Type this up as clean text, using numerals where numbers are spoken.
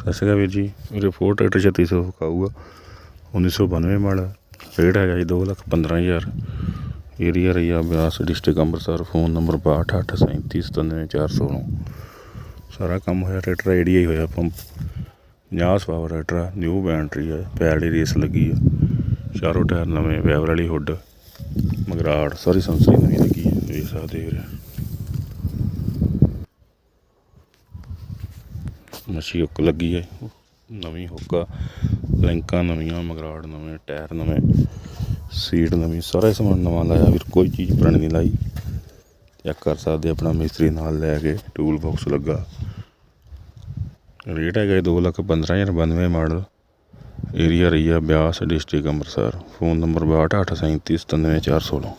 ਸਤਿ ਸ਼੍ਰੀ ਅਕਾਲ ਵੀਰ ਜੀ। ਮੇਰੇ ਫੋਰ ਟਰੈਕਟਰ 3600 ਆਊਗਾ 1992 ਮਾਡਲ। ਰੇਟ ਹੈਗਾ ਜੀ 2,15,000। Area Raiya Beas, district Amritsar. Phone number 6287379416। ਸਾਰਾ ਕੰਮ ਹੋਇਆ ਟਰੈਕਟਰ ਆਈਡੀਆ ਹੀ ਹੋਇਆ। ਪੰਪ 50 ਪਾਵਰ ਟਰੈਕਟਰ ਆ। ਨਿਊ ਬੈਟਰੀ ਆ। ਪੈਰ ਦੀ ਰੇਸ ਲੱਗੀ ਆ। ਚਾਰੋਂ ਟਾਇਰ ਨਵੇਂ। ਵੈਵਰ ਵਾਲੀ ਹੁੱਡ, ਮਗਰਾੜ ਸਾਰੀ ਸੰਸਰੀ ਨਵੀਂ ਲੱਗੀ ਹੈ। ਦੇਖ ਸਕਦੇ ਵੀਰੇ। ਮੱਛੀ ਹੁੱਕ ਲੱਗੀ ਹੈ, ਨਵੀਂ ਹੁੱਕ ਆ। ਲਿੰਕਾਂ ਨਵੀਆਂ, ਮਗਰਾੜ ਨਵੇਂ, ਟਾਇਰ ਨਵੇਂ, ਸੀਟ ਨਵੀਂ, ਸਾਰਾ ਸਮਾਨ ਨਵਾਂ ਲਾਇਆ ਵੀਰ। ਕੋਈ ਚੀਜ਼ ਪੁਰਾਣੀ ਨਹੀਂ ਲਾਈ। ਚੈੱਕ ਕਰ ਸਕਦੇ ਆਪਣਾ ਮਿਸਤਰੀ ਨਾਲ ਲੈ ਕੇ। ਟੂਲ ਬਾਕਸ ਲੱਗਾ। ਰੇਟ ਹੈਗਾ 2,15,000। 92 model. Area Raiya Beas, district Amritsar. Phone number 6287379416।